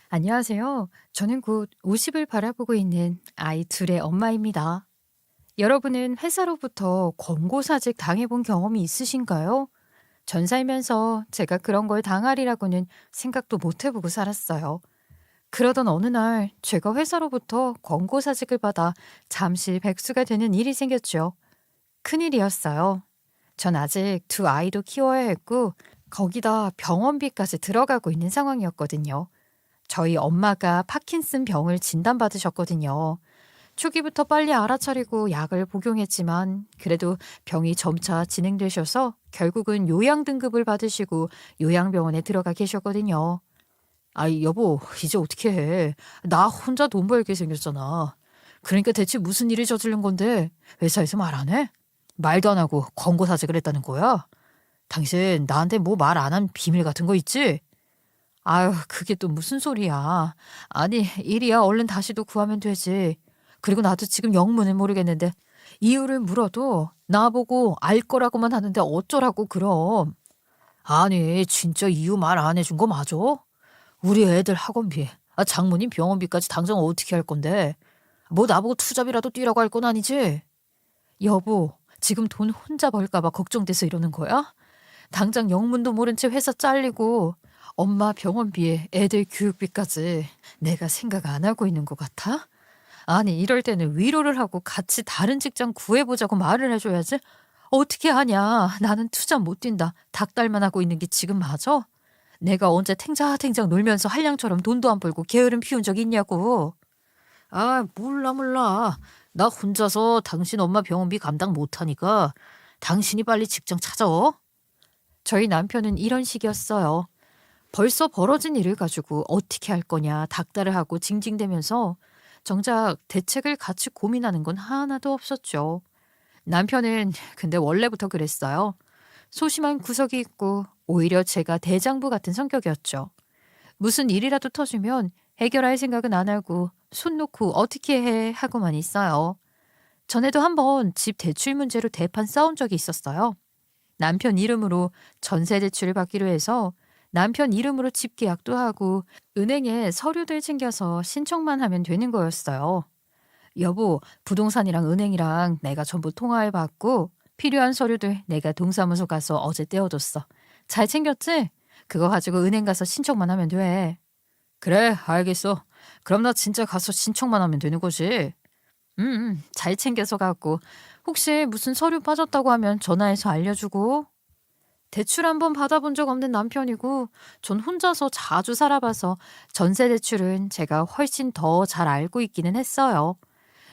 안녕하세요. 저는 곧 50을 바라보고 있는 아이 둘의 엄마입니다. 여러분은 회사로부터 권고사직 당해본 경험이 있으신가요? 전 살면서 제가 그런 걸 당하리라고는 생각도 못 해보고 살았어요. 그러던 어느 날 제가 회사로부터 권고사직을 받아 잠시 백수가 되는 일이 생겼죠. 큰일이었어요. 전 아직 두 아이도 키워야 했고 거기다 병원비까지 들어가고 있는 상황이었거든요. 저희 엄마가 파킨슨 병을 진단받으셨거든요. 초기부터 빨리 알아차리고 약을 복용했지만 그래도 병이 점차 진행되셔서 결국은 요양 등급을 받으시고 요양병원에 들어가 계셨거든요. 아이 여보 이제 어떻게 해. 나 혼자 돈 벌게 생겼잖아. 그러니까 대체 무슨 일이 저지른 건데 회사에서 말 안 해? 말도 안 하고 권고사직을 했다는 거야? 당신 나한테 뭐 말 안 한 비밀 같은 거 있지? 아유, 그게 또 무슨 소리야. 아니, 일이야 얼른 다시도 구하면 되지. 그리고 나도 지금 영문을 모르겠는데 이유를 물어도 나보고 알 거라고만 하는데 어쩌라고 그럼. 아니, 진짜 이유 말 안 해준 거 맞아? 우리 애들 학원비, 장모님 병원비까지 당장 어떻게 할 건데? 뭐 나보고 투잡이라도 뛰라고 할 건 아니지? 여보, 지금 돈 혼자 벌까 봐 걱정돼서 이러는 거야? 당장 영문도 모른 채 회사 잘리고 엄마 병원비에 애들 교육비까지 내가 생각 안 하고 있는 것 같아? 아니 이럴 때는 위로를 하고 같이 다른 직장 구해보자고 말을 해줘야지. 어떻게 하냐. 나는 투자 못 뛴다. 닭달만 하고 있는 게 지금 맞아? 내가 언제 탱자탱자 놀면서 한량처럼 돈도 안 벌고 게으름 피운 적 있냐고. 아 몰라 몰라. 나 혼자서 당신 엄마 병원비 감당 못하니까 당신이 빨리 직장 찾아. 저희 남편은 이런 식이었어요. 벌써 벌어진 일을 가지고 어떻게 할 거냐 닥달을 하고 징징대면서 정작 대책을 같이 고민하는 건 하나도 없었죠. 남편은 근데 원래부터 그랬어요. 소심한 구석이 있고 오히려 제가 대장부 같은 성격이었죠. 무슨 일이라도 터지면 해결할 생각은 안 하고 손 놓고 어떻게 해 하고만 있어요. 전에도 한번 집 대출 문제로 대판 싸운 적이 있었어요. 남편 이름으로 전세 대출을 받기로 해서 남편 이름으로 집 계약도 하고 은행에 서류들 챙겨서 신청만 하면 되는 거였어요. 여보, 부동산이랑 은행이랑 내가 전부 통화해 봤고 필요한 서류들 내가 동사무소 가서 어제 떼어뒀어. 잘 챙겼지? 그거 가지고 은행 가서 신청만 하면 돼. 그래, 알겠어. 그럼 나 진짜 가서 신청만 하면 되는 거지. 잘 챙겨서 갖고 혹시 무슨 서류 빠졌다고 하면 전화해서 알려주고. 대출 한번 받아본 적 없는 남편이고 전 혼자서 자주 살아봐서 전세 대출은 제가 훨씬 더 잘 알고 있기는 했어요.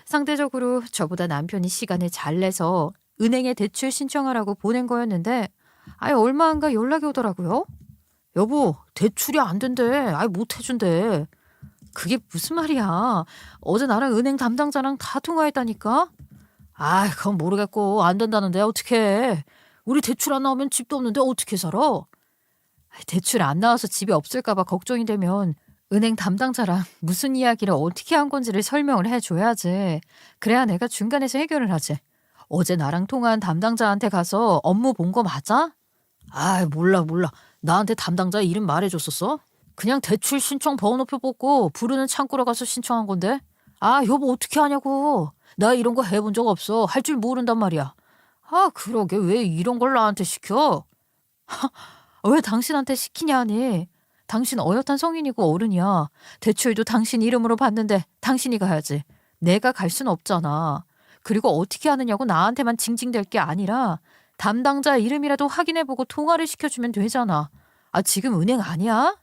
상대적으로 저보다 남편이 시간을 잘 내서 은행에 대출 신청하라고 보낸 거였는데 아예 얼마 안가 연락이 오더라고요. 여보 대출이 안 된대. 아예 못 해준대. 그게 무슨 말이야. 어제 나랑 은행 담당자랑 다 통화했다니까. 아 그건 모르겠고 안 된다는데 어떡해. 우리 대출 안 나오면 집도 없는데 어떻게 살아? 대출 안 나와서 집이 없을까 봐 걱정이 되면 은행 담당자랑 무슨 이야기를 어떻게 한 건지를 설명을 해줘야지. 그래야 내가 중간에서 해결을 하지. 어제 나랑 통화한 담당자한테 가서 업무 본 거 맞아? 아 몰라 몰라. 나한테 담당자 이름 말해줬었어? 그냥 대출 신청 번호표 뽑고 부르는 창구로 가서 신청한 건데. 아 여보 어떻게 하냐고. 나 이런 거 해본 적 없어. 할 줄 모른단 말이야. 아 그러게 왜 이런 걸 나한테 시켜? 왜 당신한테 시키냐니. 당신 어엿한 성인이고 어른이야. 대출도 당신 이름으로 받는데 당신이 가야지. 내가 갈 순 없잖아. 그리고 어떻게 하느냐고 나한테만 징징댈 게 아니라 담당자 이름이라도 확인해보고 통화를 시켜주면 되잖아. 아 지금 은행 아니야?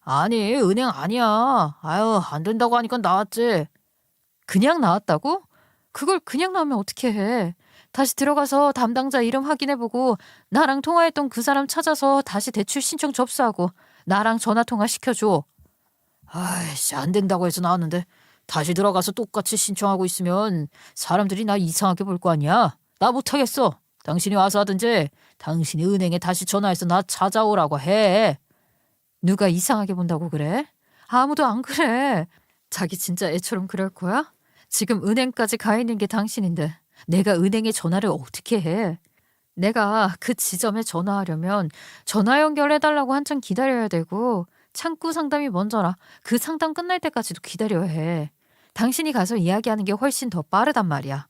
아니 은행 아니야. 아유 안 된다고 하니까 나왔지. 그냥 나왔다고? 그걸 그냥 나오면 어떻게 해. 다시 들어가서 담당자 이름 확인해보고 나랑 통화했던 그 사람 찾아서 다시 대출 신청 접수하고 나랑 전화통화 시켜줘. 아이씨 안 된다고 해서 나왔는데 다시 들어가서 똑같이 신청하고 있으면 사람들이 나 이상하게 볼 거 아니야. 나 못하겠어. 당신이 와서 하든지 당신이 은행에 다시 전화해서 나 찾아오라고 해. 누가 이상하게 본다고 그래? 아무도 안 그래. 자기 진짜 애처럼 그럴 거야? 지금 은행까지 가 있는 게 당신인데 내가 은행에 전화를 어떻게 해? 내가 그 지점에 전화하려면 전화 연결해달라고 한참 기다려야 되고 창구 상담이 먼저라 그 상담 끝날 때까지도 기다려야 해. 당신이 가서 이야기하는 게 훨씬 더 빠르단 말이야.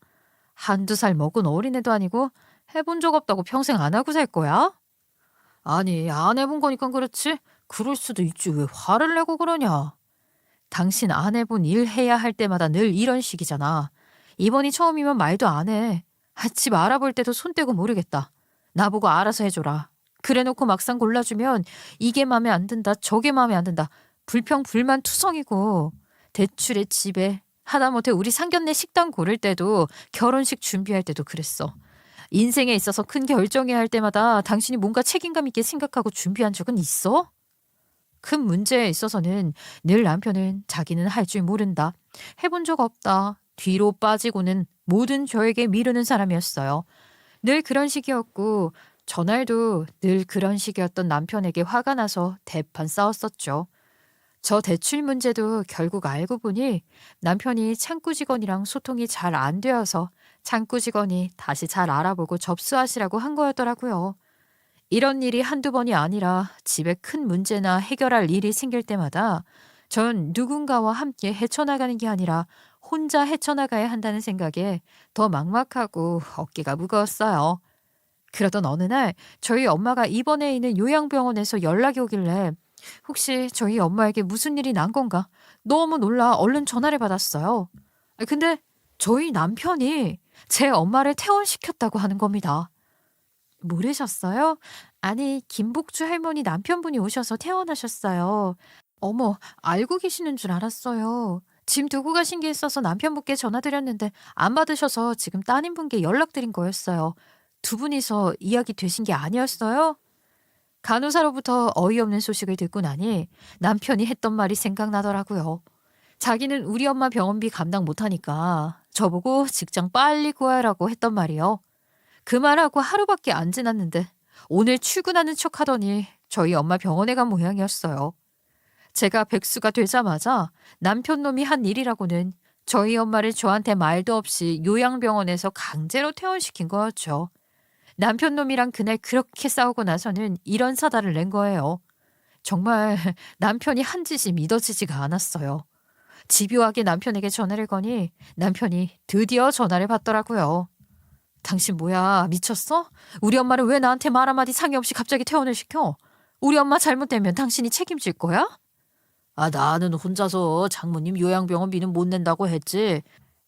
한두 살 먹은 어린애도 아니고 해본 적 없다고 평생 안 하고 살 거야? 아니, 안 해본 거니까 그렇지. 그럴 수도 있지. 왜 화를 내고 그러냐? 당신 안 해본 일 해야 할 때마다 늘 이런 식이잖아. 이번이 처음이면 말도 안 해. 집 알아볼 때도 손 떼고 모르겠다. 나보고 알아서 해줘라. 그래놓고 막상 골라주면 이게 맘에 안 든다, 저게 맘에 안 든다. 불평, 불만 투성이고. 대출에 집에 하다못해 우리 상견례 식당 고를 때도 결혼식 준비할 때도 그랬어. 인생에 있어서 큰 결정해야 할 때마다 당신이 뭔가 책임감 있게 생각하고 준비한 적은 있어? 큰 문제에 있어서는 늘 남편은 자기는 할 줄 모른다. 해본 적 없다. 뒤로 빠지고는 모든 저에게 미루는 사람이었어요. 늘 그런 식이었고 전날도 늘 그런 식이었던 남편에게 화가 나서 대판 싸웠었죠. 저 대출 문제도 결국 알고 보니 남편이 창구 직원이랑 소통이 잘 안 되어서 창구 직원이 다시 잘 알아보고 접수하시라고 한 거였더라고요. 이런 일이 한두 번이 아니라 집에 큰 문제나 해결할 일이 생길 때마다 전 누군가와 함께 헤쳐나가는 게 아니라 혼자 헤쳐나가야 한다는 생각에 더 막막하고 어깨가 무거웠어요. 그러던 어느 날 저희 엄마가 입원해 있는 요양병원에서 연락이 오길래 혹시 저희 엄마에게 무슨 일이 난 건가? 너무 놀라 얼른 전화를 받았어요. 근데 저희 남편이 제 엄마를 퇴원시켰다고 하는 겁니다. 모르셨어요? 아니, 김복주 할머니 남편분이 오셔서 퇴원하셨어요. 어머, 알고 계시는 줄 알았어요. 짐 두고 가신 게 있어서 남편분께 전화드렸는데 안 받으셔서 지금 따님분께 연락드린 거였어요. 두 분이서 이야기 되신 게 아니었어요? 간호사로부터 어이없는 소식을 듣고 나니 남편이 했던 말이 생각나더라고요. 자기는 우리 엄마 병원비 감당 못하니까 저보고 직장 빨리 구하라고 했던 말이요. 그 말하고 하루밖에 안 지났는데 오늘 출근하는 척 하더니 저희 엄마 병원에 간 모양이었어요. 제가 백수가 되자마자 남편 놈이 한 일이라고는 저희 엄마를 저한테 말도 없이 요양병원에서 강제로 퇴원시킨 거였죠. 남편 놈이랑 그날 그렇게 싸우고 나서는 이런 사달을 낸 거예요. 정말 남편이 한 짓이 믿어지지가 않았어요. 집요하게 남편에게 전화를 거니 남편이 드디어 전화를 받더라고요. 당신 뭐야, 미쳤어? 우리 엄마를 왜 나한테 말 한마디 상의 없이 갑자기 퇴원을 시켜? 우리 엄마 잘못되면 당신이 책임질 거야? 나는 혼자서 장모님 요양병원비는 못 낸다고 했지.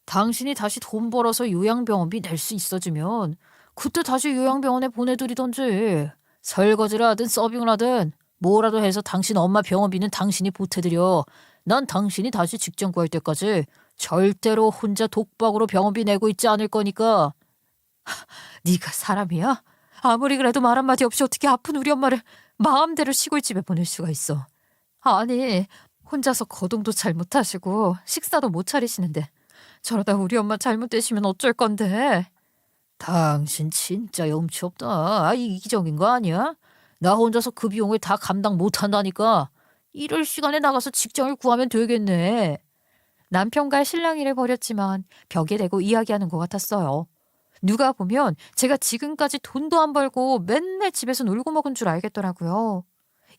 당신이 다시 돈 벌어서 요양병원비 낼 수 있어지면 그때 다시 요양병원에 보내드리던지. 설거지를 하든 서빙을 하든 뭐라도 해서 당신 엄마 병원비는 당신이 보태드려. 난 당신이 다시 직장 구할 때까지 절대로 혼자 독박으로 병원비 내고 있지 않을 거니까. 네가 사람이야? 아무리 그래도 말 한마디 없이 어떻게 아픈 우리 엄마를 마음대로 시골집에 보낼 수가 있어. 아니, 혼자서 거동도 잘 못하시고 식사도 못 차리시는데 저러다 우리 엄마 잘못되시면 어쩔 건데. 당신 진짜 염치 없다. 이기적인 거 아니야? 나 혼자서 그 비용을 다 감당 못한다니까. 이럴 시간에 나가서 직장을 구하면 되겠네. 남편과 실랑이를 벌였지만 벽에 대고 이야기하는 것 같았어요. 누가 보면 제가 지금까지 돈도 안 벌고 맨날 집에서 놀고 먹은 줄 알겠더라고요.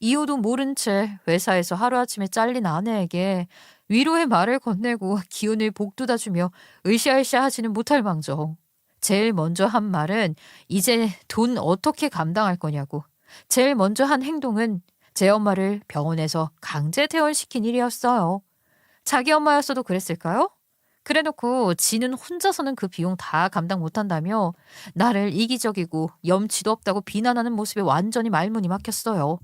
이유도 모른 채 회사에서 하루아침에 잘린 아내에게 위로의 말을 건네고 기운을 복돋아주며 으쌰으쌰 하지는 못할 망정. 제일 먼저 한 말은 이제 돈 어떻게 감당할 거냐고. 제일 먼저 한 행동은 제 엄마를 병원에서 강제 퇴원시킨 일이었어요. 자기 엄마였어도 그랬을까요? 그래놓고 지는 혼자서는 그 비용 다 감당 못한다며 나를 이기적이고 염치도 없다고 비난하는 모습에 완전히 말문이 막혔어요.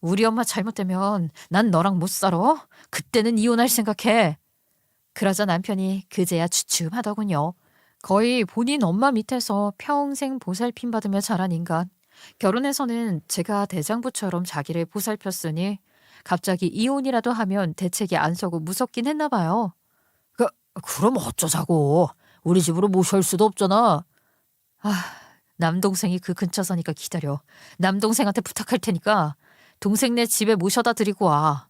우리 엄마 잘못되면 난 너랑 못 살아. 그때는 이혼할 생각해. 그러자 남편이 그제야 주춤하더군요. 거의 본인 엄마 밑에서 평생 보살핌 받으며 자란 인간. 결혼해서는 제가 대장부처럼 자기를 보살폈으니 갑자기 이혼이라도 하면 대책이 안 서고 무섭긴 했나 봐요. 그럼 어쩌자고. 우리 집으로 모셔올 수도 없잖아. 남동생이 그 근처 사니까 기다려. 남동생한테 부탁할 테니까 동생네 집에 모셔다 드리고 와.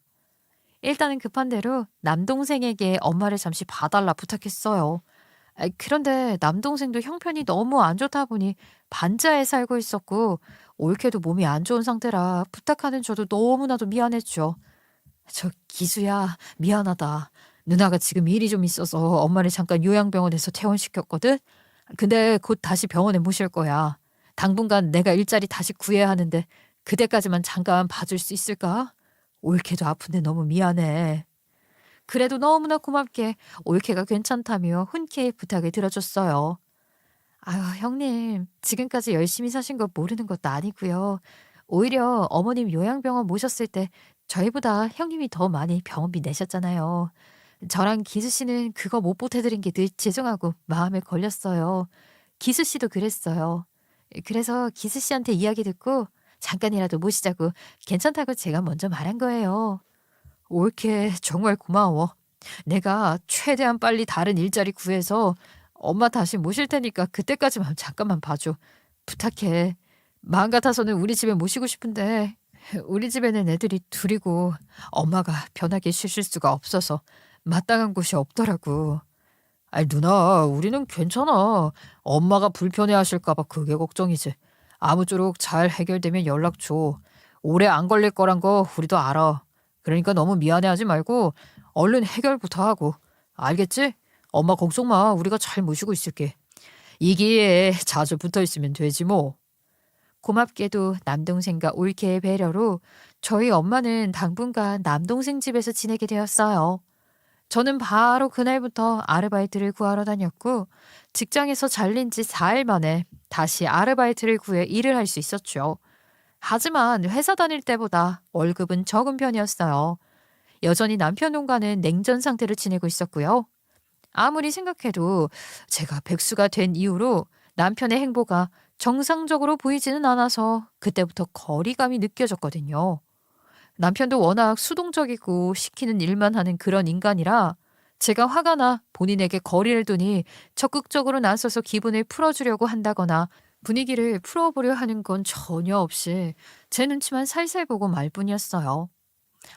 일단은 급한 대로 남동생에게 엄마를 잠시 봐달라 부탁했어요. 그런데 남동생도 형편이 너무 안 좋다 보니 반지하에 살고 있었고 올케도 몸이 안 좋은 상태라 부탁하는 저도 너무나도 미안했죠. 저 기수야, 미안하다. 누나가 지금 일이 좀 있어서 엄마를 잠깐 요양병원에서 퇴원시켰거든? 근데 곧 다시 병원에 모실 거야. 당분간 내가 일자리 다시 구해야 하는데 그때까지만 잠깐 봐줄 수 있을까? 올케도 아픈데 너무 미안해. 그래도 너무나 고맙게 올케가 괜찮다며 흔쾌히 부탁을 들어줬어요. 아유, 형님, 지금까지 열심히 사신 거 모르는 것도 아니고요. 오히려 어머님 요양병원 모셨을 때 저희보다 형님이 더 많이 병원비 내셨잖아요. 저랑 기수 씨는 그거 못 보태드린 게 늘 죄송하고 마음에 걸렸어요. 기수 씨도 그랬어요. 그래서 기수 씨한테 이야기 듣고 잠깐이라도 모시자고 괜찮다고 제가 먼저 말한 거예요. 올케 정말 고마워. 내가 최대한 빨리 다른 일자리 구해서 엄마 다시 모실 테니까 그때까지만 잠깐만 봐줘. 부탁해. 마음 같아서는 우리 집에 모시고 싶은데 우리 집에는 애들이 둘이고 엄마가 편하게 쉬실 수가 없어서 마땅한 곳이 없더라고. 아니 누나, 우리는 괜찮아. 엄마가 불편해하실까 봐 그게 걱정이지. 아무쪼록 잘 해결되면 연락 줘. 오래 안 걸릴 거란 거 우리도 알아. 그러니까 너무 미안해하지 말고 얼른 해결부터 하고. 알겠지? 엄마 걱정 마. 우리가 잘 모시고 있을게. 이 기회에 자주 붙어 있으면 되지 뭐. 고맙게도 남동생과 올케의 배려로 저희 엄마는 당분간 남동생 집에서 지내게 되었어요. 저는 바로 그날부터 아르바이트를 구하러 다녔고 직장에서 잘린 지 4일 만에 다시 아르바이트를 구해 일을 할 수 있었죠. 하지만 회사 다닐 때보다 월급은 적은 편이었어요. 여전히 남편 농가는 냉전 상태로 지내고 있었고요. 아무리 생각해도 제가 백수가 된 이후로 남편의 행보가 정상적으로 보이지는 않아서 그때부터 거리감이 느껴졌거든요. 남편도 워낙 수동적이고 시키는 일만 하는 그런 인간이라 제가 화가 나 본인에게 거리를 두니 적극적으로 나서서 기분을 풀어주려고 한다거나 분위기를 풀어보려 하는 건 전혀 없이 제 눈치만 살살 보고 말 뿐이었어요.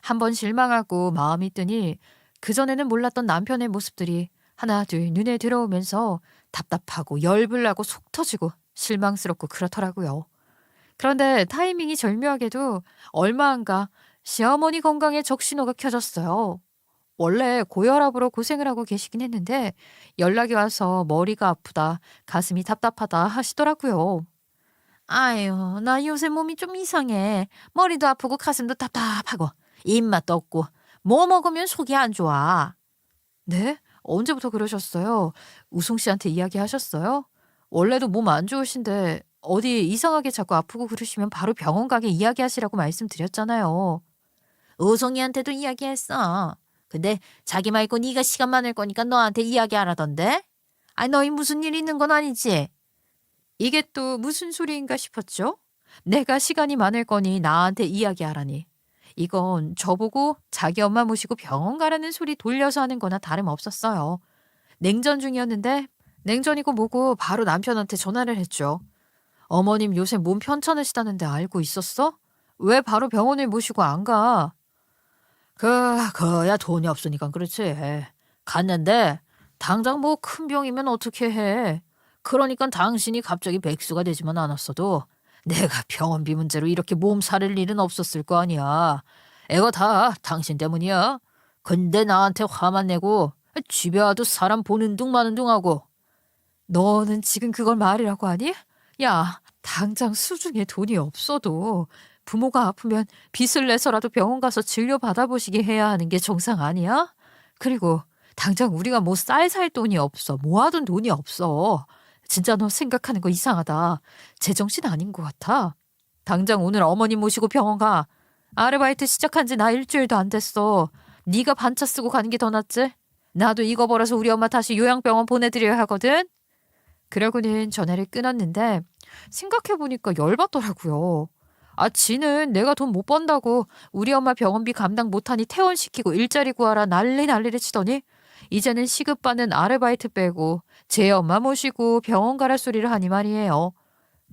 한번 실망하고 마음이 뜨니 그전에는 몰랐던 남편의 모습들이 하나 둘 눈에 들어오면서 답답하고 열불나고 속 터지고 실망스럽고 그렇더라고요. 그런데 타이밍이 절묘하게도 얼마 안 가 시어머니 건강에 적신호가 켜졌어요. 원래 고혈압으로 고생을 하고 계시긴 했는데 연락이 와서 머리가 아프다, 가슴이 답답하다 하시더라고요. 아유, 나 요새 몸이 좀 이상해. 머리도 아프고 가슴도 답답하고 입맛도 없고 뭐 먹으면 속이 안 좋아. 네? 언제부터 그러셨어요? 우송 씨한테 이야기하셨어요? 원래도 몸 안 좋으신데 어디 이상하게 자꾸 아프고 그러시면 바로 병원 가게 이야기하시라고 말씀드렸잖아요. 우송이한테도 이야기했어. 근데 자기 말고 네가 시간 많을 거니까 너한테 이야기 안 하던데? 아니 너희 무슨 일 있는 건 아니지? 이게 또 무슨 소리인가 싶었죠? 내가 시간이 많을 거니 나한테 이야기하라니. 이건 저보고 자기 엄마 모시고 병원 가라는 소리 돌려서 하는 거나 다름없었어요. 냉전 중이었는데 냉전이고 뭐고 바로 남편한테 전화를 했죠. 어머님 요새 몸 편찮으시다는데 알고 있었어? 왜 바로 병원을 모시고 안 가? 그야 돈이 없으니까 그렇지. 갔는데 당장 뭐 큰 병이면 어떻게 해. 그러니까 당신이 갑자기 백수가 되지만 않았어도 내가 병원비 문제로 이렇게 몸살일 일은 없었을 거 아니야. 이거 다 당신 때문이야. 근데 나한테 화만 내고 집에 와도 사람 보는 둥 마는 둥 하고. 너는 지금 그걸 말이라고 하니? 야, 당장 수중에 돈이 없어도 부모가 아프면 빚을 내서라도 병원 가서 진료 받아보시게 해야 하는 게 정상 아니야? 그리고 당장 우리가 뭐 쌀 살 돈이 없어. 모아둔 돈이 없어. 진짜 너 생각하는 거 이상하다. 제정신 아닌 것 같아. 당장 오늘 어머님 모시고 병원 가. 아르바이트 시작한 지 나 일주일도 안 됐어. 네가 반차 쓰고 가는 게 더 낫지? 나도 이거 벌어서 우리 엄마 다시 요양병원 보내드려야 하거든. 그러고는 전화를 끊었는데 생각해보니까 열받더라고요. 아, 지는 내가 돈 못 번다고 우리 엄마 병원비 감당 못하니 퇴원시키고 일자리 구하라 난리를 치더니 이제는 시급받는 아르바이트 빼고 제 엄마 모시고 병원 가라 소리를 하니 말이에요.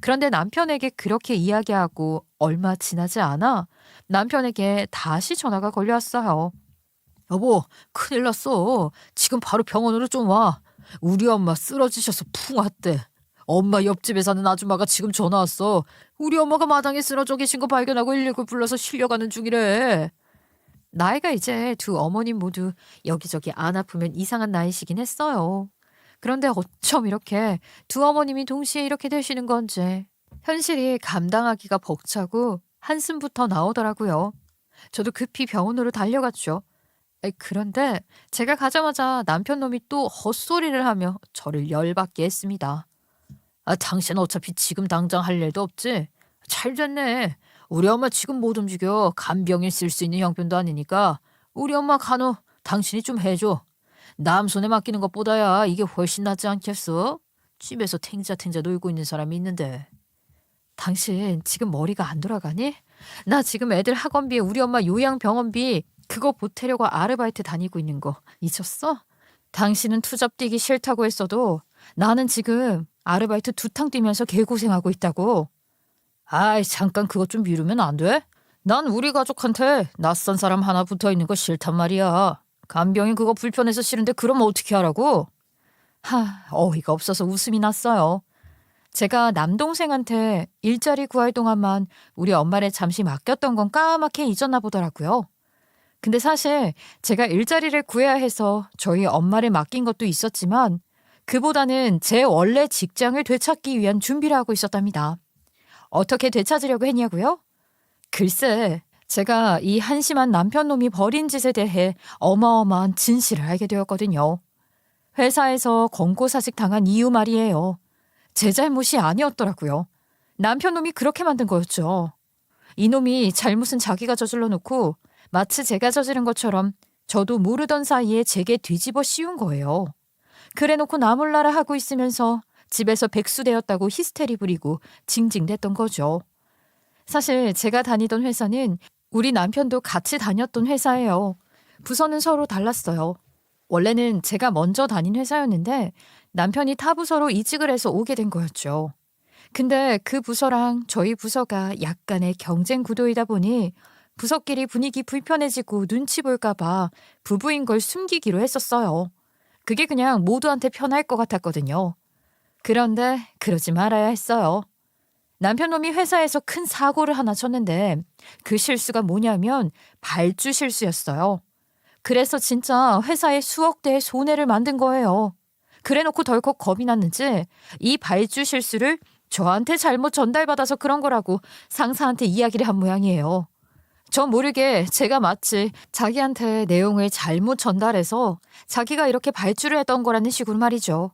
그런데 남편에게 그렇게 이야기하고 얼마 지나지 않아 남편에게 다시 전화가 걸려왔어요. 여보, 큰일 났어. 지금 바로 병원으로 좀 와. 우리 엄마 쓰러지셔서 풍 왔대. 엄마 옆집에 사는 아줌마가 지금 전화 왔어. 우리 엄마가 마당에 쓰러져 계신 거 발견하고 119 불러서 실려가는 중이래. 나이가 이제 두 어머님 모두 여기저기 안 아프면 이상한 나이시긴 했어요. 그런데 어쩜 이렇게 두 어머님이 동시에 이렇게 되시는 건지 현실이 감당하기가 벅차고 한숨부터 나오더라고요. 저도 급히 병원으로 달려갔죠. 그런데 제가 가자마자 남편 놈이 또 헛소리를 하며 저를 열받게 했습니다. 당신 어차피 지금 당장 할 일도 없지? 잘 됐네. 우리 엄마 지금 못 움직여. 간병인 쓸 수 있는 형편도 아니니까 우리 엄마 간호 당신이 좀 해줘. 남 손에 맡기는 것보다야 이게 훨씬 낫지 않겠어? 집에서 탱자탱자 놀고 있는 사람이 있는데. 당신 지금 머리가 안 돌아가니? 나 지금 애들 학원비, 우리 엄마 요양병원비 그거 보태려고 아르바이트 다니고 있는 거 잊었어? 당신은 투잡 뛰기 싫다고 했어도 나는 지금 아르바이트 2탕 뛰면서 개고생하고 있다고. 아이 잠깐 그것 좀 미루면 안 돼? 난 우리 가족한테 낯선 사람 하나 붙어있는 거 싫단 말이야. 간병인 그거 불편해서 싫은데 그럼 어떻게 하라고? 어이가 없어서 웃음이 났어요. 제가 남동생한테 일자리 구할 동안만 우리 엄마를 잠시 맡겼던 건 까맣게 잊었나 보더라고요. 근데 사실 제가 일자리를 구해야 해서 저희 엄마를 맡긴 것도 있었지만 그보다는 제 원래 직장을 되찾기 위한 준비를 하고 있었답니다. 어떻게 되찾으려고 했냐고요? 글쎄, 제가 이 한심한 남편 놈이 벌인 짓에 대해 어마어마한 진실을 알게 되었거든요. 회사에서 권고사직 당한 이유 말이에요. 제 잘못이 아니었더라고요. 남편 놈이 그렇게 만든 거였죠. 이놈이 잘못은 자기가 저질러 놓고 마치 제가 저지른 것처럼 저도 모르던 사이에 제게 뒤집어 씌운 거예요. 그래놓고 나 몰라라 하고 있으면서 집에서 백수되었다고 히스테리 부리고 징징댔던 거죠. 사실 제가 다니던 회사는 우리 남편도 같이 다녔던 회사예요. 부서는 서로 달랐어요. 원래는 제가 먼저 다닌 회사였는데 남편이 타 부서로 이직을 해서 오게 된 거였죠. 근데 그 부서랑 저희 부서가 약간의 경쟁 구도이다 보니 부서끼리 분위기 불편해지고 눈치 볼까 봐 부부인 걸 숨기기로 했었어요. 그게 그냥 모두한테 편할 것 같았거든요. 그런데 그러지 말아야 했어요. 남편 놈이 회사에서 큰 사고를 하나 쳤는데 그 실수가 뭐냐면 발주 실수였어요. 그래서 진짜 회사에 수억 대의 손해를 만든 거예요. 그래놓고 덜컥 겁이 났는지 이 발주 실수를 저한테 잘못 전달받아서 그런 거라고 상사한테 이야기를 한 모양이에요. 저 모르게 제가 마치 자기한테 내용을 잘못 전달해서 자기가 이렇게 발주를 했던 거라는 식으로 말이죠.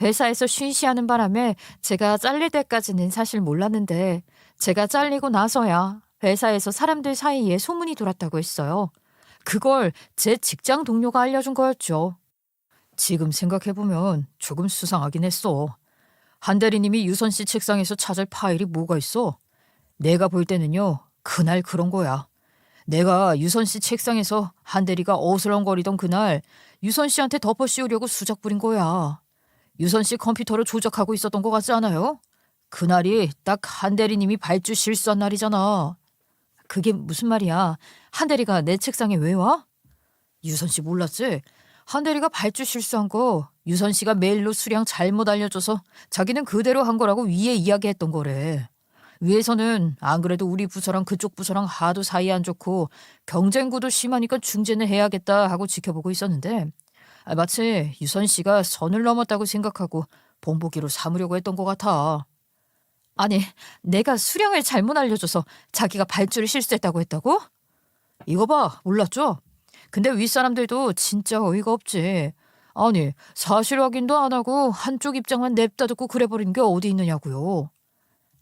회사에서 쉬쉬하는 바람에 제가 잘릴 때까지는 사실 몰랐는데 제가 잘리고 나서야 회사에서 사람들 사이에 소문이 돌았다고 했어요. 그걸 제 직장 동료가 알려준 거였죠. 지금 생각해보면 조금 수상하긴 했어. 한 대리님이 유선 씨 책상에서 찾을 파일이 뭐가 있어? 내가 볼 때는요. 그날 그런 거야. 내가 유선 씨 책상에서 한 대리가 어슬렁거리던 그날 유선 씨한테 덮어 씌우려고 수작 부린 거야. 유선 씨 컴퓨터를 조작하고 있었던 것 같지 않아요? 그날이 딱 한 대리님이 발주 실수한 날이잖아. 그게 무슨 말이야? 한 대리가 내 책상에 왜 와? 유선 씨 몰랐지? 한 대리가 발주 실수한 거 유선 씨가 메일로 수량 잘못 알려줘서 자기는 그대로 한 거라고 위에 이야기했던 거래. 위에서는 안 그래도 우리 부서랑 그쪽 부서랑 하도 사이 안 좋고 경쟁구도 심하니까 중재는 해야겠다 하고 지켜보고 있었는데 마치 유선 씨가 선을 넘었다고 생각하고 본보기로 삼으려고 했던 것 같아. 아니, 내가 수량을 잘못 알려줘서 자기가 발주를 실수했다고 했다고? 이거 봐, 몰랐죠? 근데 윗사람들도 진짜 어이가 없지. 아니, 사실 확인도 안 하고 한쪽 입장만 냅다 듣고 그래버린 게 어디 있느냐고요.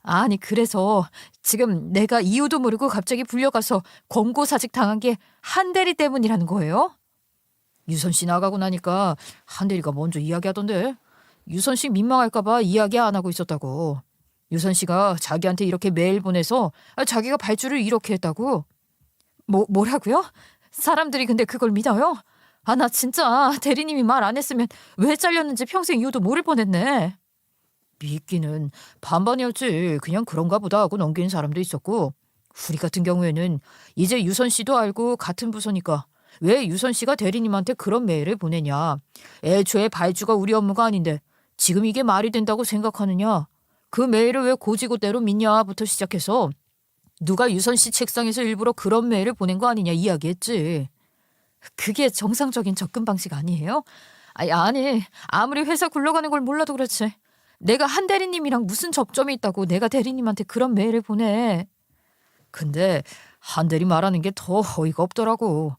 아니, 그래서 지금 내가 이유도 모르고 갑자기 불려가서 권고사직 당한 게 한 대리 때문이라는 거예요? 유선 씨 나가고 나니까 한 대리가 먼저 이야기하던데 유선 씨 민망할까 봐 이야기 안 하고 있었다고. 유선 씨가 자기한테 이렇게 메일 보내서 자기가 발주를 이렇게 했다고. 뭐라고요? 사람들이 근데 그걸 믿어요? 나 진짜 대리님이 말 안 했으면 왜 잘렸는지 평생 이유도 모를 뻔했네. 믿기는 반반이었지. 그냥 그런가 보다 하고 넘기는 사람도 있었고 우리 같은 경우에는 이제 유선 씨도 알고 같은 부서니까 왜 유선 씨가 대리님한테 그런 메일을 보내냐. 애초에 발주가 우리 업무가 아닌데 지금 이게 말이 된다고 생각하느냐. 그 메일을 왜 고지고대로 믿냐부터 시작해서 누가 유선 씨 책상에서 일부러 그런 메일을 보낸 거 아니냐 이야기했지. 그게 정상적인 접근 방식 아니에요? 아니, 아무리 회사 굴러가는 걸 몰라도 그렇지. 내가 한 대리님이랑 무슨 접점이 있다고 내가 대리님한테 그런 메일을 보내. 근데 한대리 말하는 게 더 어이가 없더라고.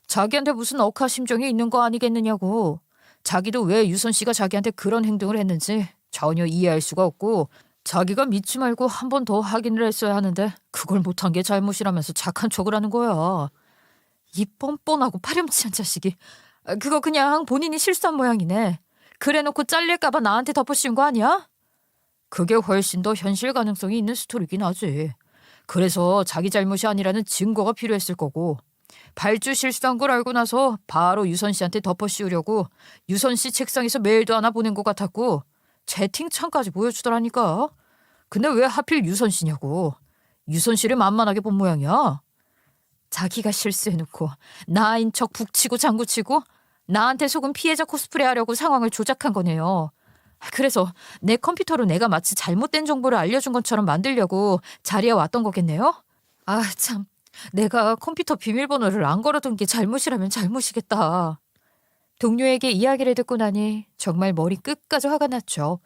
자기한테 무슨 억하심정이 있는 거 아니겠느냐고. 자기도 왜 유선 씨가 자기한테 그런 행동을 했는지 전혀 이해할 수가 없고 자기가 믿지 말고 한 번 더 확인을 했어야 하는데 그걸 못한 게 잘못이라면서 착한 척을 하는 거야. 이 뻔뻔하고 파렴치한 자식이. 그거 그냥 본인이 실수한 모양이네. 그래놓고 잘릴까봐 나한테 덮어씌운 거 아니야? 그게 훨씬 더 현실 가능성이 있는 스토리긴 하지. 그래서 자기 잘못이 아니라는 증거가 필요했을 거고 발주 실수한 걸 알고 나서 바로 유선 씨한테 덮어씌우려고 유선 씨 책상에서 메일도 하나 보낸 것 같았고 채팅창까지 보여주더라니까. 근데 왜 하필 유선 씨냐고. 유선 씨를 만만하게 본 모양이야. 자기가 실수해놓고 나인 척 북치고 장구치고 나한테 속은 피해자 코스프레 하려고 상황을 조작한 거네요. 그래서 내 컴퓨터로 내가 마치 잘못된 정보를 알려준 것처럼 만들려고 자리에 왔던 거겠네요? 참. 내가 컴퓨터 비밀번호를 안 걸어둔 게 잘못이라면 잘못이겠다. 동료에게 이야기를 듣고 나니 정말 머리 끝까지 화가 났죠.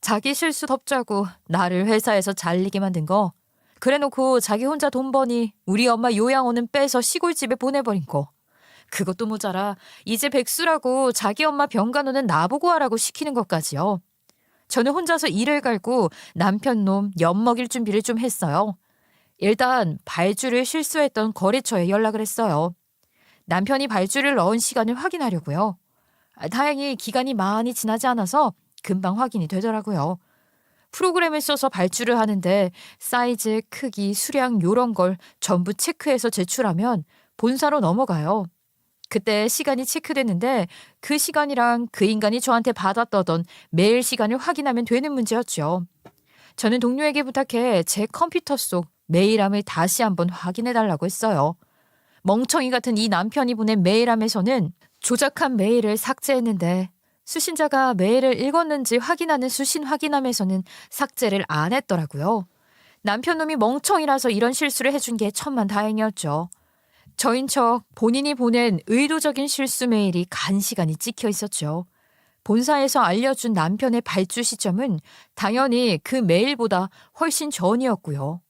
자기 실수 덮자고 나를 회사에서 잘리게 만든 거. 그래놓고 자기 혼자 돈 버니 우리 엄마 요양원은 빼서 시골집에 보내버린 거. 그것도 모자라 이제 백수라고 자기 엄마 병간호는 나보고 하라고 시키는 것까지요. 저는 혼자서 일을 갈고 남편 놈 엿먹일 준비를 좀 했어요. 일단 발주를 실수했던 거래처에 연락을 했어요. 남편이 발주를 넣은 시간을 확인하려고요. 다행히 기간이 많이 지나지 않아서 금방 확인이 되더라고요. 프로그램을 써서 발주를 하는데 사이즈, 크기, 수량 요런 걸 전부 체크해서 제출하면 본사로 넘어가요. 그때 시간이 체크됐는데 그 시간이랑 그 인간이 저한테 받았던 메일 시간을 확인하면 되는 문제였죠. 저는 동료에게 부탁해 제 컴퓨터 속 메일함을 다시 한번 확인해달라고 했어요. 멍청이 같은 이 남편이 보낸 메일함에서는 조작한 메일을 삭제했는데 수신자가 메일을 읽었는지 확인하는 수신 확인함에서는 삭제를 안 했더라고요. 남편놈이 멍청이라서 이런 실수를 해준 게 천만다행이었죠. 저인 척 본인이 보낸 의도적인 실수 메일이 간시간이 찍혀 있었죠. 본사에서 알려준 남편의 발주 시점은 당연히 그 메일보다 훨씬 전이었고요.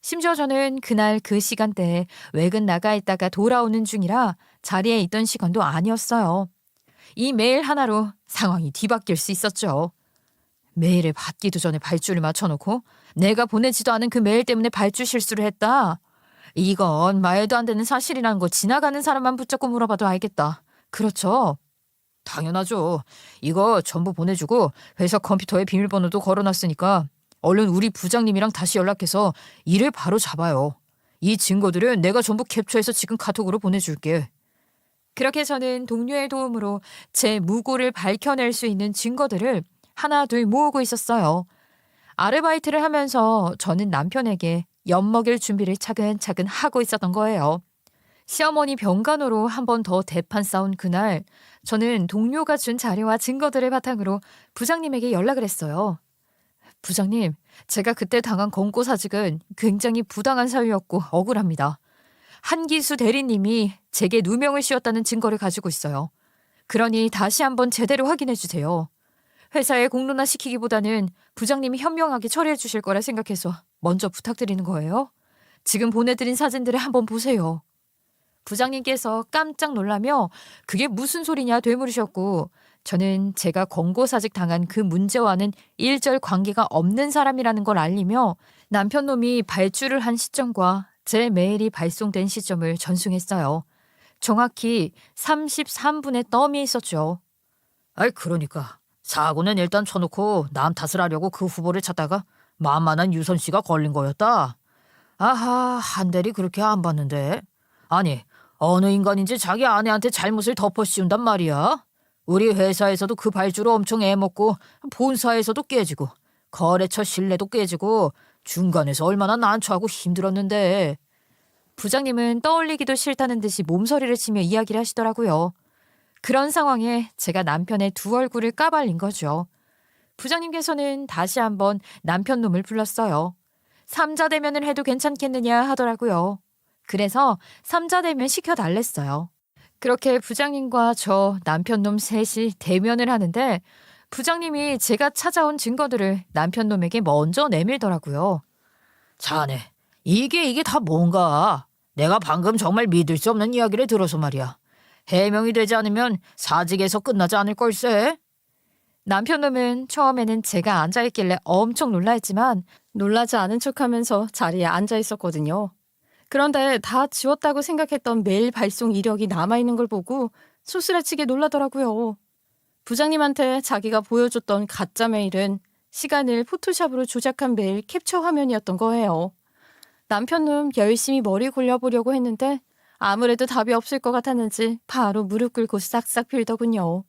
심지어 저는 그날 그 시간대에 외근 나가 있다가 돌아오는 중이라 자리에 있던 시간도 아니었어요. 이 메일 하나로 상황이 뒤바뀔 수 있었죠. 메일을 받기도 전에 발주를 맞춰놓고 내가 보내지도 않은 그 메일 때문에 발주 실수를 했다. 이건 말도 안 되는 사실이라는 거 지나가는 사람만 붙잡고 물어봐도 알겠다. 그렇죠? 당연하죠. 이거 전부 보내주고 회사 컴퓨터에 비밀번호도 걸어놨으니까 얼른 우리 부장님이랑 다시 연락해서 일을 바로 잡아요. 이 증거들은 내가 전부 캡처해서 지금 카톡으로 보내줄게. 그렇게 저는 동료의 도움으로 제 무고를 밝혀낼 수 있는 증거들을 하나 둘 모으고 있었어요. 아르바이트를 하면서 저는 남편에게 엿먹일 준비를 차근차근 하고 있었던 거예요. 시어머니 병간호로 한 번 더 대판 싸운 그날 저는 동료가 준 자료와 증거들을 바탕으로 부장님에게 연락을 했어요. 부장님, 제가 그때 당한 권고사직은 굉장히 부당한 사유였고 억울합니다. 한기수 대리님이 제게 누명을 씌웠다는 증거를 가지고 있어요. 그러니 다시 한번 제대로 확인해 주세요. 회사에 공론화 시키기보다는 부장님이 현명하게 처리해 주실 거라 생각해서 먼저 부탁드리는 거예요. 지금 보내드린 사진들을 한번 보세요. 부장님께서 깜짝 놀라며 그게 무슨 소리냐 되물으셨고 저는 제가 권고사직 당한 그 문제와는 일절 관계가 없는 사람이라는 걸 알리며 남편놈이 발주를 한 시점과 제 메일이 발송된 시점을 전송했어요. 정확히 33분의 덤이 있었죠. 그러니까 사고는 일단 쳐놓고 남 탓을 하려고 그 후보를 찾다가 만만한 유선 씨가 걸린 거였다. 아하, 한 대리 그렇게 안 봤는데. 아니, 어느 인간인지 자기 아내한테 잘못을 덮어씌운단 말이야. 우리 회사에서도 그 발주로 엄청 애먹고 본사에서도 깨지고 거래처 신뢰도 깨지고 중간에서 얼마나 난처하고 힘들었는데. 부장님은 떠올리기도 싫다는 듯이 몸서리를 치며 이야기를 하시더라고요. 그런 상황에 제가 남편의 두 얼굴을 까발린 거죠. 부장님께서는 다시 한번 남편 놈을 불렀어요. 삼자 대면을 해도 괜찮겠느냐 하더라고요. 그래서 삼자 대면 시켜달랬어요. 그렇게 부장님과 저 남편 놈 셋이 대면을 하는데 부장님이 제가 찾아온 증거들을 남편 놈에게 먼저 내밀더라고요. 자네, 이게 다 뭔가? 내가 방금 정말 믿을 수 없는 이야기를 들어서 말이야. 해명이 되지 않으면 사직에서 끝나지 않을 걸세. 남편 놈은 처음에는 제가 앉아있길래 엄청 놀라했지만 놀라지 않은 척하면서 자리에 앉아있었거든요. 그런데 다 지웠다고 생각했던 메일 발송 이력이 남아있는 걸 보고 소스라치게 놀라더라고요. 부장님한테 자기가 보여줬던 가짜 메일은 시간을 포토샵으로 조작한 메일 캡처 화면이었던 거예요. 남편 놈 열심히 머리 굴려보려고 했는데 아무래도 답이 없을 것 같았는지 바로 무릎 꿇고 싹싹 빌더군요.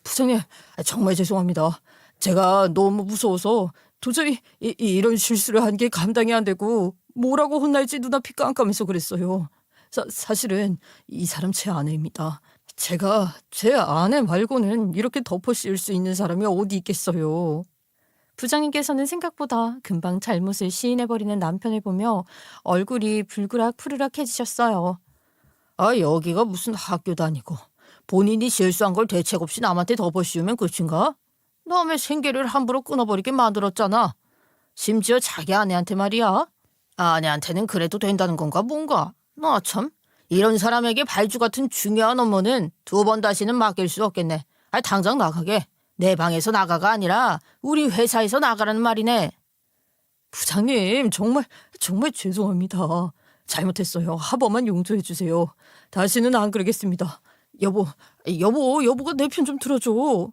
부장님, 정말 죄송합니다. 제가 너무 무서워서 도저히 이런 실수를 한 게 감당이 안 되고 뭐라고 혼날지 눈앞이 깜깜해서 그랬어요. 사실은 이 사람 제 아내입니다. 제가 제 아내 말고는 이렇게 덮어 씌울 수 있는 사람이 어디 있겠어요. 부장님께서는 생각보다 금방 잘못을 시인해버리는 남편을 보며 얼굴이 불그락 푸르락해지셨어요. 여기가 무슨 학교도 아니고 본인이 실수한 걸 대책 없이 남한테 덮어 씌우면 끝인가? 남의 생계를 함부로 끊어버리게 만들었잖아. 심지어 자기 아내한테 말이야. 아내한테는 그래도 된다는 건가 뭔가. 나 참, 이런 사람에게 발주 같은 중요한 업무는 두 번 다시는 맡길 수 없겠네. 당장 나가게. 내 방에서 나가가 아니라 우리 회사에서 나가라는 말이네. 부장님, 정말 죄송합니다. 잘못했어요. 한 번만 용서해 주세요. 다시는 안 그러겠습니다. 여보가 내 편 좀 들어줘.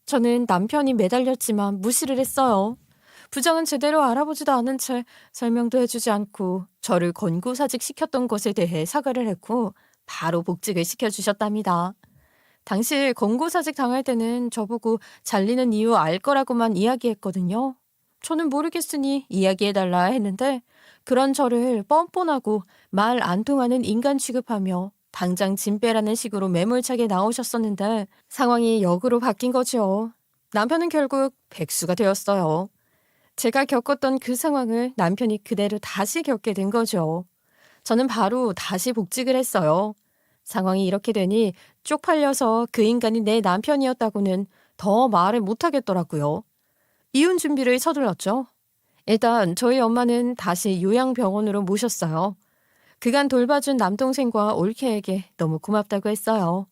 저는 남편이 매달렸지만 무시를 했어요. 부장은 제대로 알아보지도 않은 채 설명도 해주지 않고 저를 권고사직 시켰던 것에 대해 사과를 했고 바로 복직을 시켜주셨답니다. 당시 권고사직 당할 때는 저보고 잘리는 이유 알 거라고만 이야기했거든요. 저는 모르겠으니 이야기해달라 했는데 그런 저를 뻔뻔하고 말 안 통하는 인간 취급하며 당장 짐 빼라는 식으로 매몰차게 나오셨었는데 상황이 역으로 바뀐 거죠. 남편은 결국 백수가 되었어요. 제가 겪었던 그 상황을 남편이 그대로 다시 겪게 된 거죠. 저는 바로 다시 복직을 했어요. 상황이 이렇게 되니 쪽팔려서 그 인간이 내 남편이었다고는 더 말을 못하겠더라고요. 이혼 준비를 서둘렀죠. 일단 저희 엄마는 다시 요양병원으로 모셨어요. 그간 돌봐준 남동생과 올케에게 너무 고맙다고 했어요.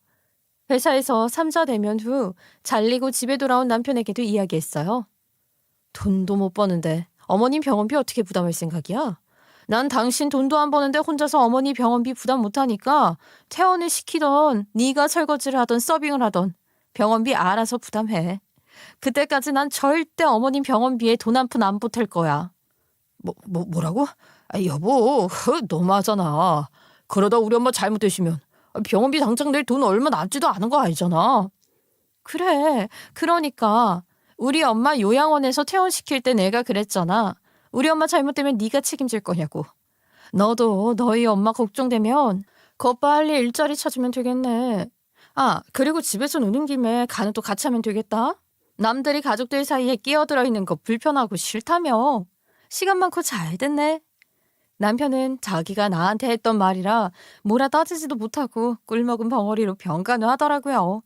회사에서 삼자 대면 후 잘리고 집에 돌아온 남편에게도 이야기했어요. 돈도 못 버는데 어머님 병원비 어떻게 부담할 생각이야? 난 당신 돈도 안 버는데 혼자서 어머니 병원비 부담 못하니까 퇴원을 시키던 네가 설거지를 하던 서빙을 하던 병원비 알아서 부담해. 그때까지 난 절대 어머님 병원비에 돈 한 푼 안 보탤 거야. 뭐라고? 여보, 너무하잖아. 그러다 우리 엄마 잘못되시면 병원비 당장 낼 돈 얼마 남지도 않은 거 아니잖아. 그래. 그러니까 우리 엄마 요양원에서 퇴원시킬 때 내가 그랬잖아. 우리 엄마 잘못되면 네가 책임질 거냐고. 너도 너희 엄마 걱정되면 거 빨리 일자리 찾으면 되겠네. 그리고 집에서 노는 김에 간호도 같이 하면 되겠다. 남들이 가족들 사이에 끼어들어 있는 거 불편하고 싫다며. 시간 많고 잘 됐네. 남편은 자기가 나한테 했던 말이라 뭐라 따지지도 못하고 꿀먹은 벙어리로 병간호 하더라고요.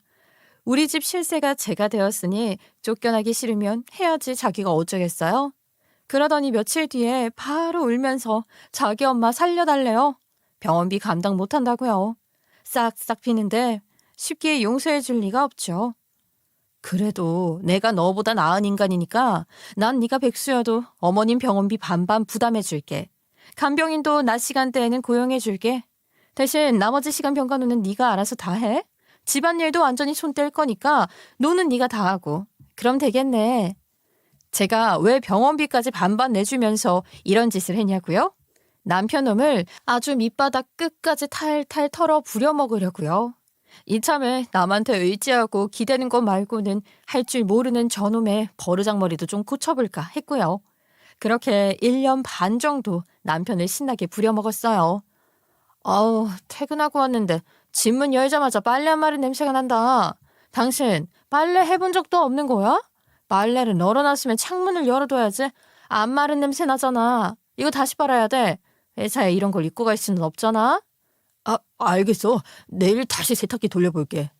우리 집 실세가 제가 되었으니 쫓겨나기 싫으면 해야지 자기가 어쩌겠어요. 그러더니 며칠 뒤에 바로 울면서 자기 엄마 살려달래요. 병원비 감당 못한다고요. 싹싹 피는데 쉽게 용서해 줄 리가 없죠. 그래도 내가 너보다 나은 인간이니까 난 네가 백수여도 어머님 병원비 반반 부담해 줄게. 간병인도 낮 시간대에는 고용해 줄게. 대신 나머지 시간 병간호는 네가 알아서 다 해. 집안일도 완전히 손 뗄 거니까 노는 네가 다 하고. 그럼 되겠네. 제가 왜 병원비까지 반반 내주면서 이런 짓을 했냐고요? 남편 놈을 아주 밑바닥 끝까지 탈탈 털어 부려먹으려고요. 이참에 남한테 의지하고 기대는 것 말고는 할 줄 모르는 저놈의 버르장머리도 좀 고쳐볼까 했고요. 그렇게 1년 반 정도 남편을 신나게 부려먹었어요. 아우, 퇴근하고 왔는데 집 문 열자마자 빨래 한 마리 냄새가 난다. 당신 빨래 해본 적도 없는 거야? 빨래를 널어놨으면 창문을 열어둬야지. 안 마른 냄새 나잖아. 이거 다시 빨아야 돼. 회사에 이런 걸 입고 갈 수는 없잖아. 알겠어. 내일 다시 세탁기 돌려볼게.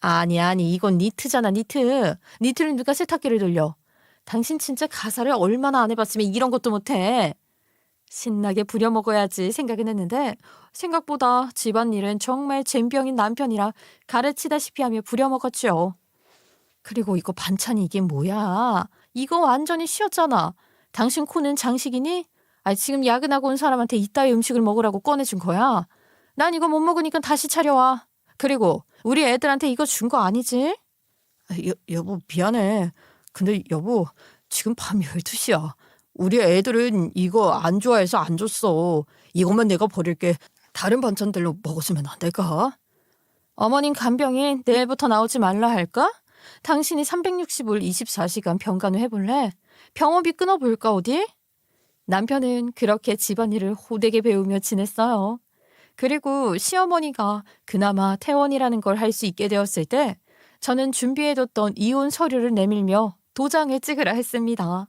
아니, 이건 니트잖아, 니트. 니트를 누가 세탁기를 돌려. 당신 진짜 가사를 얼마나 안 해봤으면 이런 것도 못해. 신나게 부려먹어야지 생각은 했는데 생각보다 집안일은 정말 젬병인 남편이라 가르치다시피 하며 부려먹었죠. 그리고 이거 반찬이 이게 뭐야? 이거 완전히 쉬었잖아. 당신 코는 장식이니? 지금 야근하고 온 사람한테 이따위 음식을 먹으라고 꺼내준 거야. 난 이거 못 먹으니까 다시 차려와. 그리고 우리 애들한테 이거 준 거 아니지? 여보, 미안해. 근데 여보, 지금 밤 12시야. 우리 애들은 이거 안 좋아해서 안 줬어. 이것만 내가 버릴게. 다른 반찬들로 먹었으면 안 될까? 어머님 간병인 내일부터 나오지 말라 할까? 당신이 365일 24시간 병간호 해볼래? 병원비 끊어볼까 어디? 남편은 그렇게 집안일을 호되게 배우며 지냈어요. 그리고 시어머니가 그나마 퇴원이라는 걸 할 수 있게 되었을 때 저는 준비해뒀던 이혼 서류를 내밀며 도장을 찍으라 했습니다.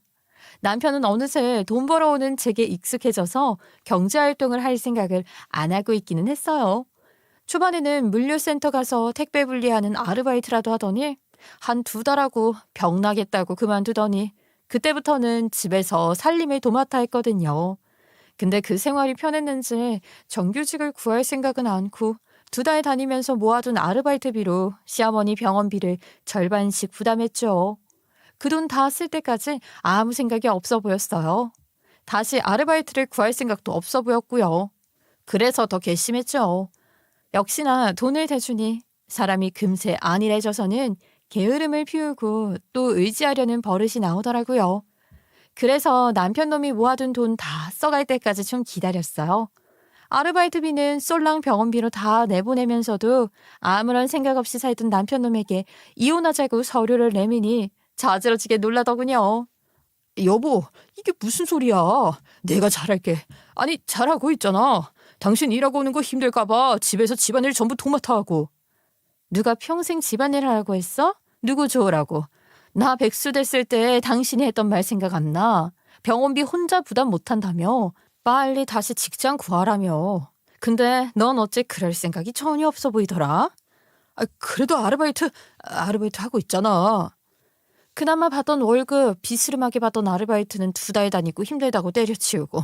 남편은 어느새 돈 벌어오는 제게 익숙해져서 경제활동을 할 생각을 안 하고 있기는 했어요. 초반에는 물류센터 가서 택배 분리하는 아르바이트라도 하더니 한 2달 하고 병 나겠다고 그만두더니 그때부터는 집에서 살림을 도맡아 했거든요. 근데 그 생활이 편했는지 정규직을 구할 생각은 않고 2달 다니면서 모아둔 아르바이트비로 시어머니 병원비를 절반씩 부담했죠. 그 돈 다 쓸 때까지 아무 생각이 없어 보였어요. 다시 아르바이트를 구할 생각도 없어 보였고요. 그래서 더 괘씸했죠. 역시나 돈을 대주니 사람이 금세 안일해져서는 게으름을 피우고 또 의지하려는 버릇이 나오더라고요. 그래서 남편 놈이 모아둔 돈 다 써갈 때까지 좀 기다렸어요. 아르바이트비는 쏠랑 병원비로 다 내보내면서도 아무런 생각 없이 살던 남편 놈에게 이혼하자고 서류를 내미니 자지러지게 놀라더군요. 여보, 이게 무슨 소리야? 내가 잘할게. 아니, 잘하고 있잖아. 당신 일하고 오는 거 힘들까봐 집에서 집안일 전부 도맡아 하고. 누가 평생 집안일 하라고 했어? 누구 좋으라고? 나 백수 됐을 때 당신이 했던 말 생각 안 나? 병원비 혼자 부담 못한다며? 빨리 다시 직장 구하라며. 근데 넌 어째 그럴 생각이 전혀 없어 보이더라? 그래도 아르바이트 하고 있잖아. 그나마 받던 월급 비스름하게 받던 아르바이트는 2달 다니고 힘들다고 때려치우고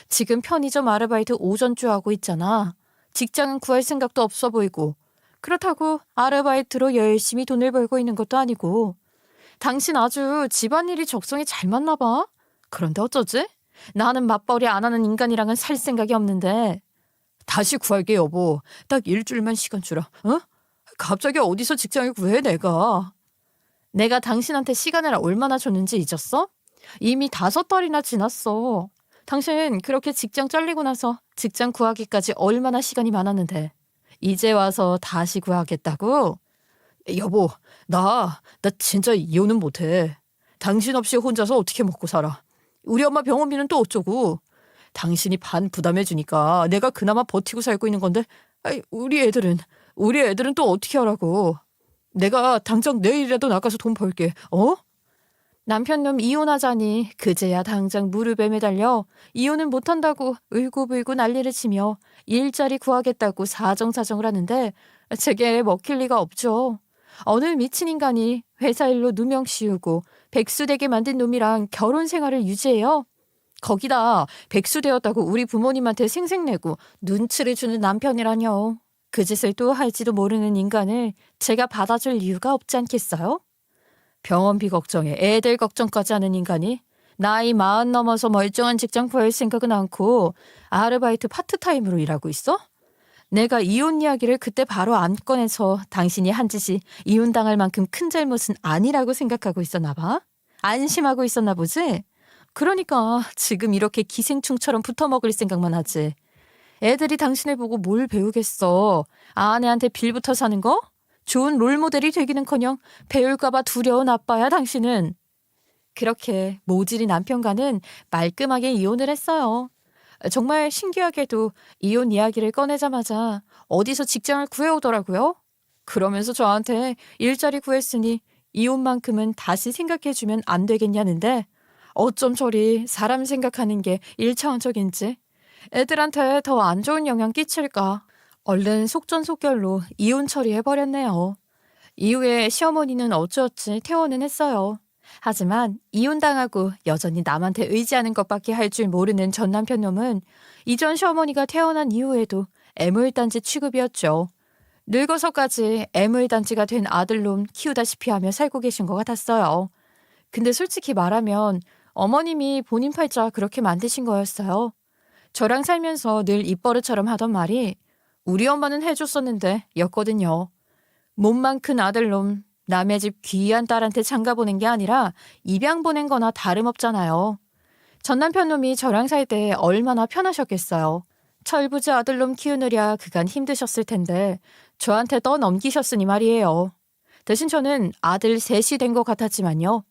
지금 편의점 아르바이트 오전주 하고 있잖아. 직장은 구할 생각도 없어 보이고 그렇다고 아르바이트로 열심히 돈을 벌고 있는 것도 아니고 당신 아주 집안일이 적성에 잘 맞나 봐. 그런데 어쩌지? 나는 맞벌이 안 하는 인간이랑은 살 생각이 없는데. 다시 구할게, 여보. 딱 일주일만 시간 주라. 어? 갑자기 어디서 직장을 구해, 내가. 내가 당신한테 시간을 얼마나 줬는지 잊었어? 이미 5달이나 지났어. 당신 그렇게 직장 잘리고 나서 직장 구하기까지 얼마나 시간이 많았는데 이제 와서 다시 구하겠다고? 여보, 나 진짜 이혼은 못해. 당신 없이 혼자서 어떻게 먹고 살아. 우리 엄마 병원비는 또 어쩌고. 당신이 반 부담해주니까 내가 그나마 버티고 살고 있는 건데 우리 애들은 또 어떻게 하라고. 내가 당장 내일이라도 나가서 돈 벌게. 어? 남편놈 이혼하자니 그제야 당장 무릎에 매달려 이혼은 못한다고 울고불고 난리를 치며 일자리 구하겠다고 사정사정을 하는데 제게 먹힐 리가 없죠. 어느 미친 인간이 회사 일로 누명 씌우고 백수 되게 만든 놈이랑 결혼 생활을 유지해요? 거기다 백수 되었다고 우리 부모님한테 생색내고 눈치를 주는 남편이라뇨. 그 짓을 또 할지도 모르는 인간을 제가 받아줄 이유가 없지 않겠어요? 병원비 걱정에 애들 걱정까지 하는 인간이 나이 40 넘어서 멀쩡한 직장 구할 생각은 않고 아르바이트 파트타임으로 일하고 있어? 내가 이혼 이야기를 그때 바로 안 꺼내서 당신이 한 짓이 이혼당할 만큼 큰 잘못은 아니라고 생각하고 있었나 봐? 안심하고 있었나 보지? 그러니까 지금 이렇게 기생충처럼 붙어먹을 생각만 하지. 애들이 당신을 보고 뭘 배우겠어. 아내한테 빌붙어 사는 거? 좋은 롤모델이 되기는커녕 배울까봐 두려운 아빠야 당신은. 그렇게 모질이 남편과는 말끔하게 이혼을 했어요. 정말 신기하게도 이혼 이야기를 꺼내자마자 어디서 직장을 구해오더라고요. 그러면서 저한테 일자리 구했으니 이혼만큼은 다시 생각해주면 안 되겠냐는데 어쩜 저리 사람 생각하는 게 일차원적인지 애들한테 더 안 좋은 영향 끼칠까. 얼른 속전속결로 이혼 처리해버렸네요. 이후에 시어머니는 어찌어찌 퇴원은 했어요. 하지만 이혼당하고 여전히 남한테 의지하는 것밖에 할 줄 모르는 전 남편 놈은 이전 시어머니가 퇴원한 이후에도 애물단지 취급이었죠. 늙어서까지 애물단지가 된 아들놈 키우다시피 하며 살고 계신 것 같았어요. 근데 솔직히 말하면 어머님이 본인 팔자 그렇게 만드신 거였어요. 저랑 살면서 늘 입버릇처럼 하던 말이 우리 엄마는 해줬었는데 였거든요. 몸만 큰 아들놈 남의 집 귀한 딸한테 장가 보낸 게 아니라 입양 보낸 거나 다름없잖아요. 전 남편 놈이 저랑 살 때 얼마나 편하셨겠어요. 철부지 아들놈 키우느랴 그간 힘드셨을 텐데 저한테 떠넘기셨으니 말이에요. 대신 저는 아들 셋이 된 것 같았지만요.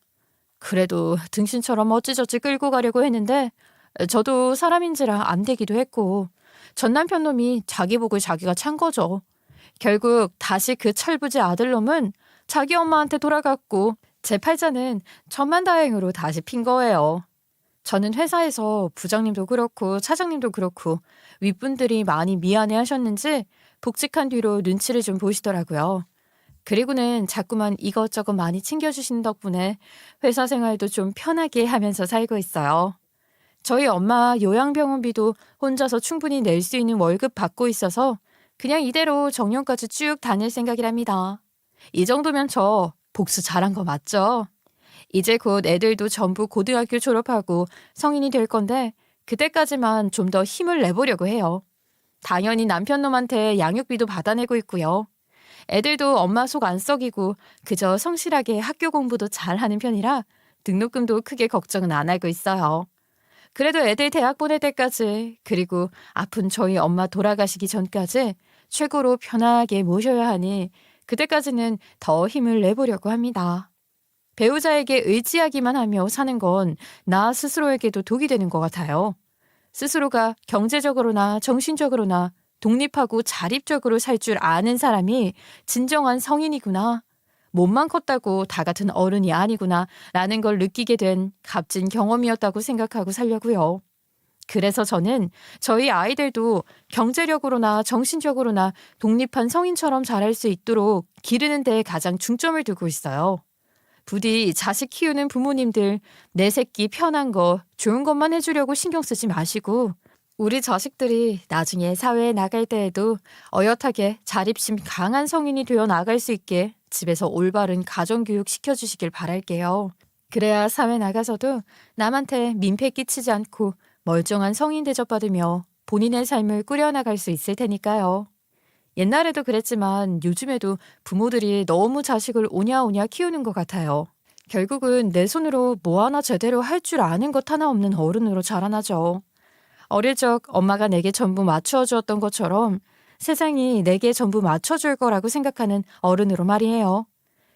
그래도 등신처럼 어찌저찌 끌고 가려고 했는데 저도 사람인지라 안 되기도 했고 전 남편 놈이 자기 복을 자기가 찬 거죠. 결국 다시 그 철부지 아들놈은 자기 엄마한테 돌아갔고 제 팔자는 천만다행으로 다시 핀 거예요. 저는 회사에서 부장님도 그렇고 차장님도 그렇고 윗분들이 많이 미안해 하셨는지 복직한 뒤로 눈치를 좀 보시더라고요. 그리고는 자꾸만 이것저것 많이 챙겨주신 덕분에 회사 생활도 좀 편하게 하면서 살고 있어요. 저희 엄마 요양병원비도 혼자서 충분히 낼 수 있는 월급 받고 있어서 그냥 이대로 정년까지 쭉 다닐 생각이랍니다. 이 정도면 저 복수 잘한 거 맞죠? 이제 곧 애들도 전부 고등학교 졸업하고 성인이 될 건데 그때까지만 좀 더 힘을 내보려고 해요. 당연히 남편놈한테 양육비도 받아내고 있고요. 애들도 엄마 속 안 썩이고 그저 성실하게 학교 공부도 잘하는 편이라 등록금도 크게 걱정은 안 하고 있어요. 그래도 애들 대학 보낼 때까지 그리고 아픈 저희 엄마 돌아가시기 전까지 최고로 편하게 모셔야 하니 그때까지는 더 힘을 내보려고 합니다. 배우자에게 의지하기만 하며 사는 건 나 스스로에게도 독이 되는 것 같아요. 스스로가 경제적으로나 정신적으로나 독립하고 자립적으로 살 줄 아는 사람이 진정한 성인이구나. 몸만 컸다고 다 같은 어른이 아니구나 라는 걸 느끼게 된 값진 경험이었다고 생각하고 살려고요. 그래서 저는 저희 아이들도 경제력으로나 정신적으로나 독립한 성인처럼 자랄 수 있도록 기르는 데에 가장 중점을 두고 있어요. 부디 자식 키우는 부모님들 내 새끼 편한 거 좋은 것만 해주려고 신경 쓰지 마시고 우리 자식들이 나중에 사회에 나갈 때에도 어엿하게 자립심 강한 성인이 되어 나갈 수 있게 집에서 올바른 가정교육 시켜주시길 바랄게요. 그래야 사회 나가서도 남한테 민폐 끼치지 않고 멀쩡한 성인 대접받으며 본인의 삶을 꾸려나갈 수 있을 테니까요. 옛날에도 그랬지만 요즘에도 부모들이 너무 자식을 오냐오냐 키우는 것 같아요. 결국은 내 손으로 뭐 하나 제대로 할 줄 아는 것 하나 없는 어른으로 자라나죠. 어릴 적 엄마가 내게 전부 맞추어 주었던 것처럼 세상이 내게 전부 맞춰줄 거라고 생각하는 어른으로 말이에요.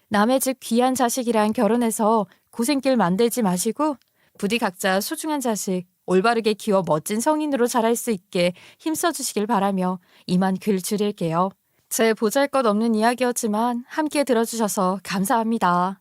남의 집 귀한 자식이랑 결혼해서 고생길 만들지 마시고 부디 각자 소중한 자식 올바르게 키워 멋진 성인으로 자랄 수 있게 힘써주시길 바라며 이만 글 줄일게요. 제 보잘것없는 이야기였지만 함께 들어주셔서 감사합니다.